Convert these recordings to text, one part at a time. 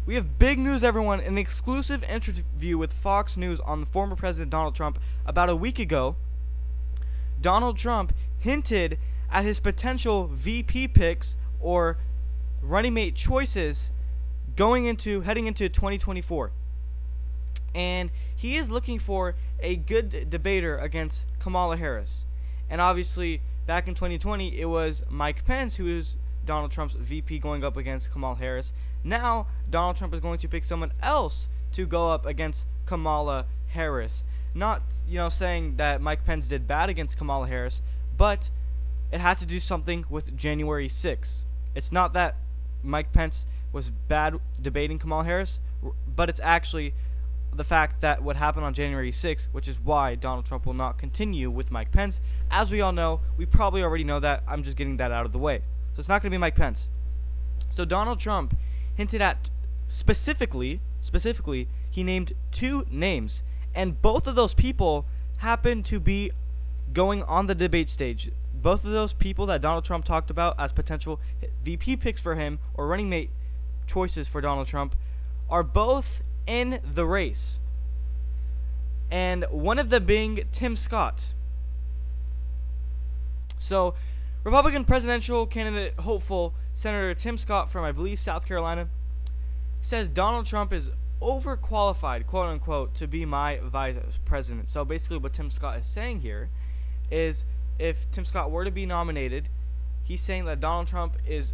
We have big news, everyone. An exclusive interview with Fox News on the former President Donald Trump about a week ago. Donald Trump hinted at his potential VP picks or running mate choices heading into 2024. And he is looking for a good debater against Kamala Harris. And obviously, back in 2020, it was Mike Pence who is Donald Trump's VP going up against Kamala Harris. Now, Donald Trump is going to pick someone else to go up against Kamala Harris. Not, saying that Mike Pence did bad against Kamala Harris, but it had to do something with January 6th. It's not that Mike Pence was bad debating Kamala Harris, but it's actually the fact that what happened on January 6th, which is why Donald Trump will not continue with Mike Pence. As we all know, we probably already know that. I'm just getting that out of the way. So it's not going to be Mike Pence. So Donald Trump hinted at specifically, he named 2 names, and both of those people happen to be going on the debate stage. Both of those people that Donald Trump talked about as potential VP picks for him or running mate choices for Donald Trump are both in the race, and one of them being Tim Scott. So Republican presidential candidate hopeful Senator Tim Scott from, I believe, South Carolina says Donald Trump is overqualified, quote unquote, to be my vice president. So basically what Tim Scott is saying here is if Tim Scott were to be nominated, he's saying that Donald Trump is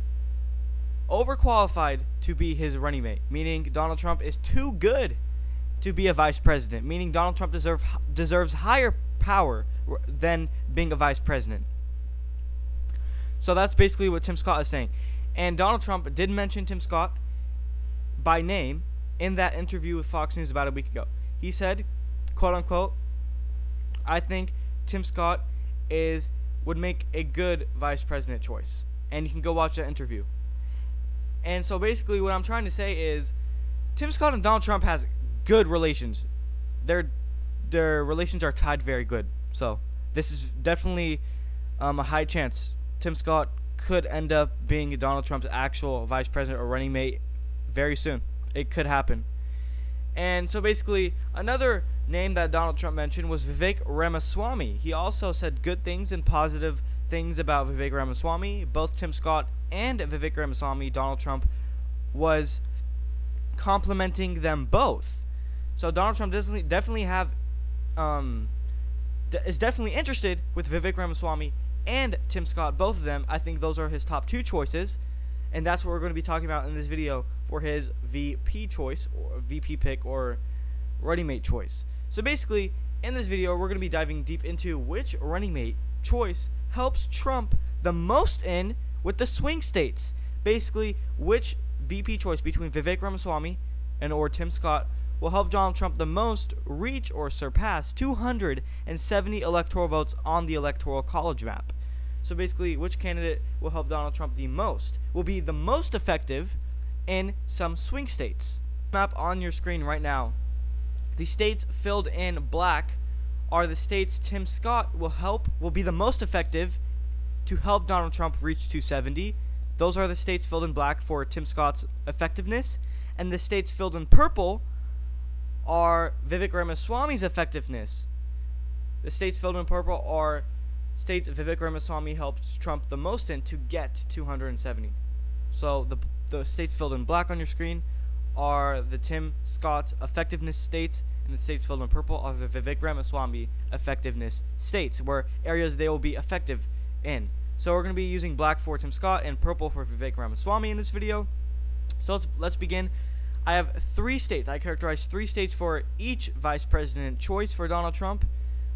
overqualified to be his running mate, meaning Donald Trump is too good to be a vice president, meaning Donald Trump deserves higher power than being a vice president. So that's basically what Tim Scott is saying. And Donald Trump did mention Tim Scott by name in that interview with Fox News about a week ago. He said, quote unquote, I think Tim Scott would make a good vice president choice. And you can go watch that interview. And so basically what I'm trying to say is Tim Scott and Donald Trump has good relations. Their relations are tied very good. So this is definitely a high chance Tim Scott could end up being Donald Trump's actual vice president or running mate very soon. It could happen. And so basically another name that Donald Trump mentioned was Vivek Ramaswamy. He also said good things and positive things about Vivek Ramaswamy. Both Tim Scott and Vivek Ramaswamy, Donald Trump was complimenting them both. So Donald Trump is definitely interested with Vivek Ramaswamy and Tim Scott, both of them. I think those are his top 2 choices, and that's what we're going to be talking about in this video for his VP choice or VP pick or running mate choice. So basically in this video we're going to be diving deep into which running mate choice helps Trump the most with the swing states. Basically, which VP choice between Vivek Ramaswamy or Tim Scott will help Donald Trump the most reach or surpass 270 electoral votes on the Electoral College map. So basically, which candidate will help Donald Trump the most, will be the most effective in some swing states. Map on your screen right now. The states filled in black are the states Tim Scott will be the most effective to help Donald Trump reach 270. Those are the states filled in black for Tim Scott's effectiveness, and the states filled in purple are Vivek Ramaswamy's effectiveness. The states filled in purple are states Vivek Ramaswamy helps Trump the most in to get 270. So the states filled in black on your screen are the Tim Scott's effectiveness states, and the states filled in purple are the Vivek Ramaswamy effectiveness states, where areas they will be effective in. So we're going to be using black for Tim Scott and purple for Vivek Ramaswamy in this video. So let's begin. I have 3 states. I characterized 3 states for each vice president choice for Donald Trump,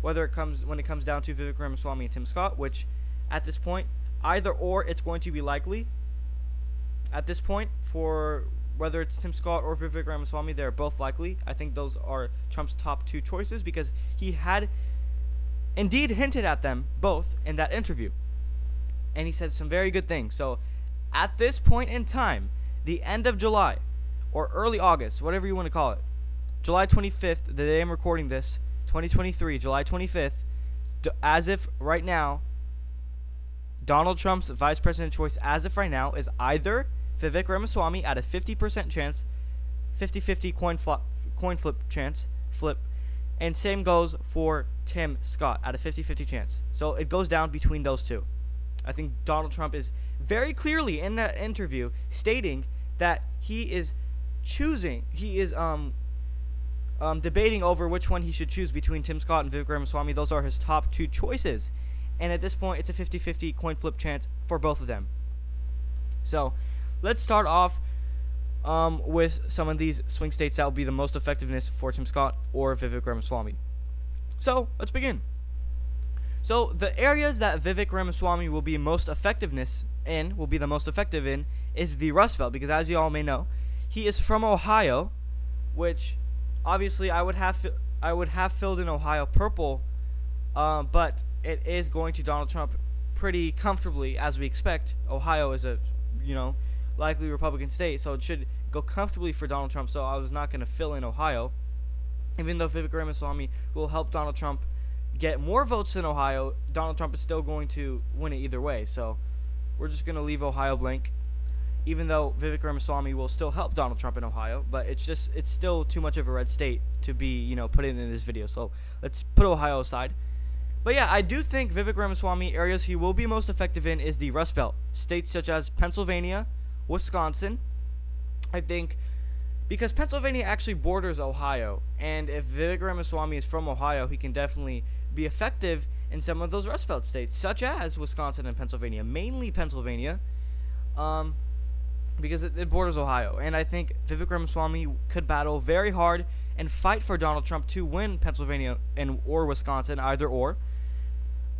when it comes down to Vivek Ramaswamy and Tim Scott, which at this point, either or it's going to be likely. At this point, for whether it's Tim Scott or Vivek Ramaswamy, they're both likely. I think those are Trump's top 2 choices because he had indeed hinted at them both in that interview. And he said some very good things. So at this point in time, the end of July or early August, whatever you want to call it, July 25th, the day I'm recording this, 2023, July 25th, as if right now, Donald Trump's vice president choice as of right now is either Vivek Ramaswamy at a 50% chance, 50-50 coin flip chance. And same goes for Tim Scott at a 50-50 chance. So it goes down between those two. I think Donald Trump is very clearly in that interview stating that he is debating over which one he should choose between Tim Scott and Vivek Ramaswamy. Those are his top two choices. And at this point, it's a 50-50 coin flip chance for both of them. So let's start off with some of these swing states that will be the most effectiveness for Tim Scott or Vivek Ramaswamy. So let's begin. So the areas that Vivek Ramaswamy will be most effective in is the Rust Belt, because as you all may know, he is from Ohio, which obviously I would have filled in Ohio purple, but it is going to Donald Trump pretty comfortably, as we expect. Ohio is a likely Republican state, so it should go comfortably for Donald Trump. So I was not going to fill in Ohio, even though Vivek Ramaswamy will help Donald Trump get more votes in Ohio. Donald Trump is still going to win it either way. So we're just going to leave Ohio blank, even though Vivek Ramaswamy will still help Donald Trump in Ohio. But it's still too much of a red state to be put in this video. So let's put Ohio aside. But yeah, I do think Vivek Ramaswamy, areas he will be most effective in is the Rust Belt. States such as Pennsylvania, Wisconsin. I think because Pennsylvania actually borders Ohio, and if Vivek Ramaswamy is from Ohio, he can definitely be effective in some of those Rust Belt states, such as Wisconsin and Pennsylvania, mainly Pennsylvania, because it borders Ohio. And I think Vivek Ramaswamy could battle very hard and fight for Donald Trump to win Pennsylvania or Wisconsin, either or.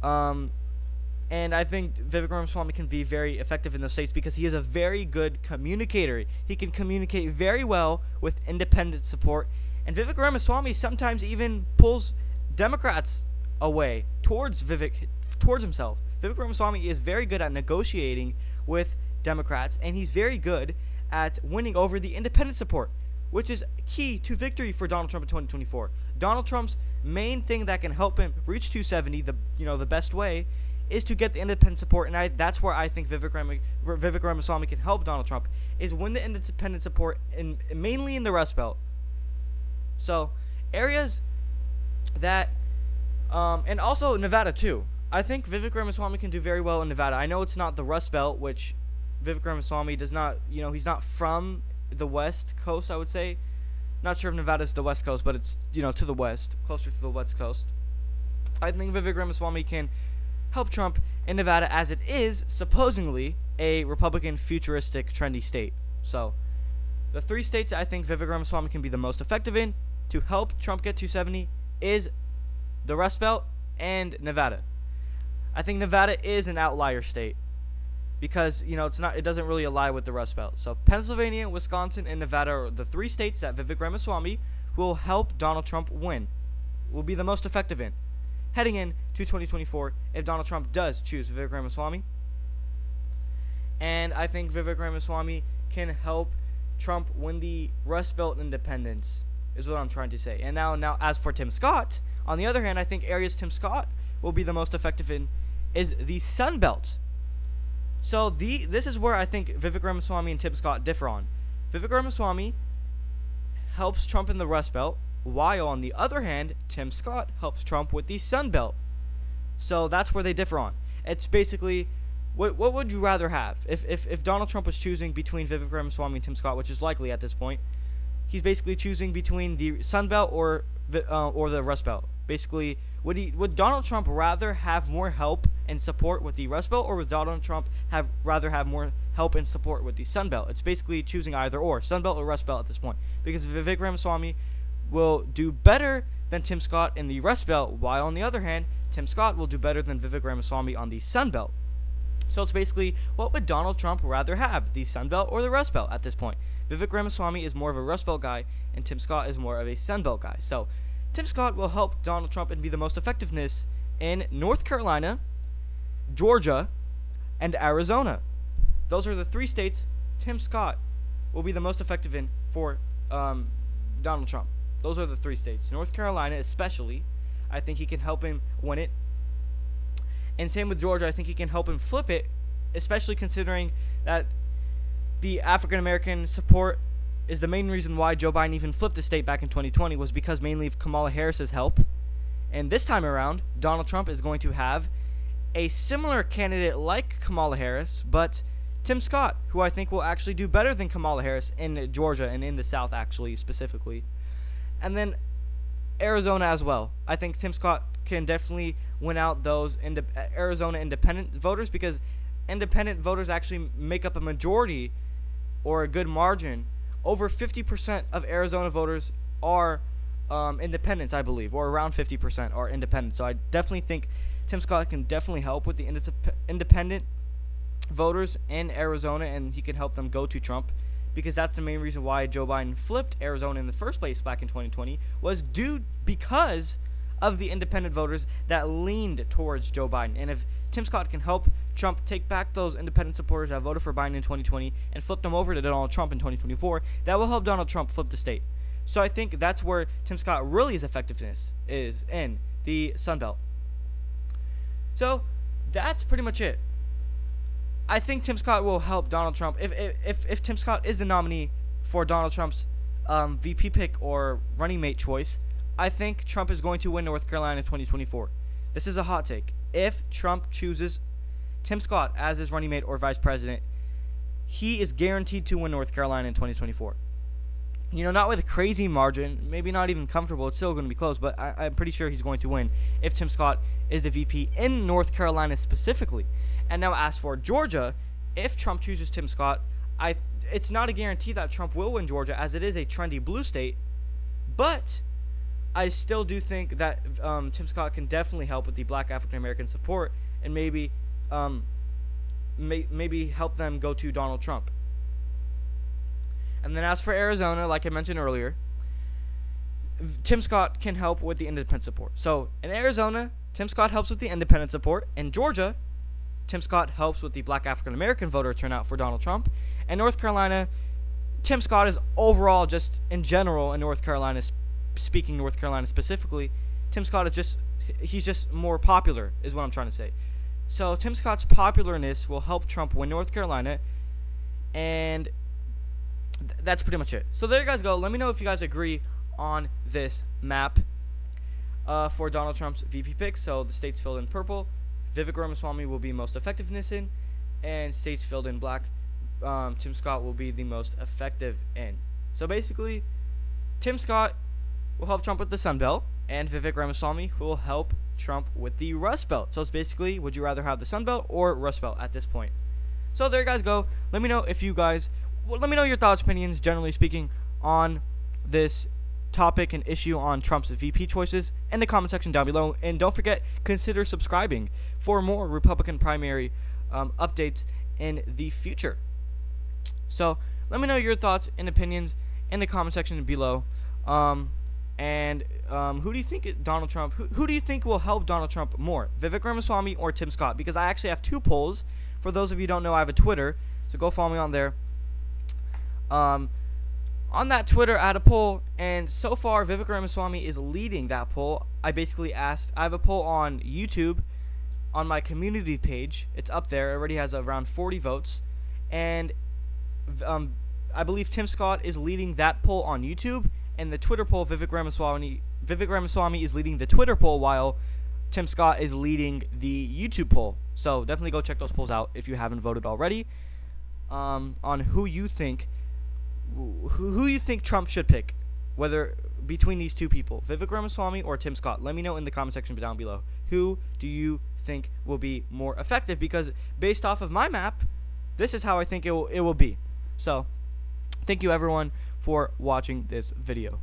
And I think Vivek Ramaswamy can be very effective in those states because he is a very good communicator. He can communicate very well with independent support. And Vivek Ramaswamy sometimes even pulls Democrats away towards himself. Vivek Ramaswamy is very good at negotiating with Democrats, and he's very good at winning over the independent support, which is key to victory for Donald Trump in 2024. Donald Trump's main thing that can help him reach 270, the best way, is to get the independent support, and that's where I think Vivek Ramaswamy can help Donald Trump, is win the independent support, mainly in the Rust Belt. So areas that, and also Nevada too. I think Vivek Ramaswamy can do very well in Nevada. I know it's not the Rust Belt, which Vivek Ramaswamy does not, he's not from the West Coast, I would say. Not sure if Nevada is the West Coast, but it's, to the west, closer to the West Coast. I think Vivek Ramaswamy can help Trump in Nevada, as it is supposedly a Republican futuristic trendy state. So the three states I think Vivek Ramaswamy can be the most effective in to help Trump get 270 is the Rust Belt and Nevada. I think Nevada is an outlier state because it doesn't really align with the Rust Belt. So Pennsylvania, Wisconsin, and Nevada are the three states that Vivek Ramaswamy will help Donald Trump win, will be the most effective in heading into 2024 if Donald Trump does choose Vivek Ramaswamy. And I think Vivek Ramaswamy can help Trump win the Rust Belt independence, is what I'm trying to say. And now as for Tim Scott, on the other hand, I think areas Tim Scott will be the most effective in is the Sun Belt. So this is where I think Vivek Ramaswamy and Tim Scott differ on. Vivek Ramaswamy helps Trump in the Rust Belt, while on the other hand, Tim Scott helps Trump with the Sun Belt. So that's where they differ on. It's basically, what would you rather have? If Donald Trump was choosing between Vivek Ramaswamy and Tim Scott, which is likely at this point, he's basically choosing between the Sun Belt or the Rust Belt. Basically, would Donald Trump rather have more help and support with the Rust Belt, or would Donald Trump rather have more help and support with the Sun Belt? It's basically choosing either or, Sun Belt or Rust Belt at this point, because Vivek Ramaswamy will do better than Tim Scott in the Rust Belt, while on the other hand, Tim Scott will do better than Vivek Ramaswamy on the Sun Belt. So it's basically, what would Donald Trump rather have, the Sun Belt or the Rust Belt at this point? Vivek Ramaswamy is more of a Rust Belt guy, and Tim Scott is more of a Sun Belt guy. So Tim Scott will help Donald Trump and be the most effectiveness in North Carolina, Georgia, and Arizona. Those are the three states Tim Scott will be the most effective in for Donald Trump. Those are the three states. North Carolina especially, I think he can help him win it. And same with Georgia, I think he can help him flip it, especially considering that the African American support is the main reason why Joe Biden even flipped the state back in 2020 was because mainly of Kamala Harris's help. And this time around, Donald Trump is going to have a similar candidate like Kamala Harris, but Tim Scott, who I think will actually do better than Kamala Harris in Georgia and in the South, actually, specifically. And then Arizona as well. I think Tim Scott can definitely win out those Arizona independent voters, because independent voters actually make up a majority or a good margin. Over 50% of Arizona voters are independents, I believe, or around 50% are independents. So I definitely think Tim Scott can definitely help with the independent voters in Arizona, and he can help them go to Trump, because that's the main reason why Joe Biden flipped Arizona in the first place back in 2020 was because of the independent voters that leaned towards Joe Biden. And if Tim Scott can help Trump take back those independent supporters that voted for Biden in 2020 and flip them over to Donald Trump in 2024, that will help Donald Trump flip the state. So I think that's where Tim Scott really his effectiveness is, in the sunbelt. So that's pretty much it. I think Tim Scott will help Donald Trump. If Tim Scott is the nominee for Donald Trump's VP pick or running mate choice, I think Trump is going to win North Carolina in 2024. This is a hot take. If Trump chooses Tim Scott as his running mate or vice president, he is guaranteed to win North Carolina in 2024. You know, not with a crazy margin, maybe not even comfortable. It's still going to be close, but I'm pretty sure he's going to win if Tim Scott is the VP in North Carolina specifically. And now as for Georgia, if Trump chooses Tim Scott, it's not a guarantee that Trump will win Georgia, as it is a trendy blue state. But I still do think that Tim Scott can definitely help with the Black African American support, and maybe maybe help them go to Donald Trump. And then as for Arizona, like I mentioned earlier, Tim Scott can help with the independent support. So in Arizona, Tim Scott helps with the independent support. In Georgia, Tim Scott helps with the Black African American voter turnout for Donald Trump. And North Carolina, Tim Scott is overall, just in general in North Carolina, speaking North Carolina specifically, Tim Scott is he's just more popular, is what I'm trying to say. So Tim Scott's popularness will help Trump win North Carolina, and that's pretty much it. So there you guys go. Let me know if you guys agree on this map for Donald Trump's VP pick. So the states filled in purple, Vivek Ramaswamy will be most effectiveness in, and states filled in black, Tim Scott will be the most effective in. So basically, Tim Scott will help Trump with the Sun Belt, and Vivek Ramaswamy will help Trump with the Rust Belt. So it's basically, would you rather have the Sun Belt or Rust Belt at this point? So there you guys go. Let me know if you guys, let me know your thoughts, opinions, generally speaking, on this topic and issue on Trump's VP choices in the comment section down below. And don't forget, consider subscribing for more Republican primary updates in the future. So let me know your thoughts and opinions in the comment section below. Who do you think Donald Trump, who do you think will help Donald Trump more, Vivek Ramaswamy or Tim Scott? Because I actually have two polls. For those of you who don't know, I have a Twitter, so go follow me on there. On that Twitter, I had a poll, and so far Vivek Ramaswamy is leading that poll. I basically asked, I have a poll on YouTube on my community page. It's up there. It already has around 40 votes, and I believe Tim Scott is leading that poll on YouTube, and the Twitter poll, Vivek Ramaswamy is leading the Twitter poll, while Tim Scott is leading the YouTube poll. So definitely go check those polls out if you haven't voted already, on who you think Trump should pick, whether between these two people, Vivek Ramaswamy or Tim Scott. Let me know in the comment section down below. Who do you think will be more effective? Because based off of my map, this is how I think it will be. So thank you everyone for watching this video.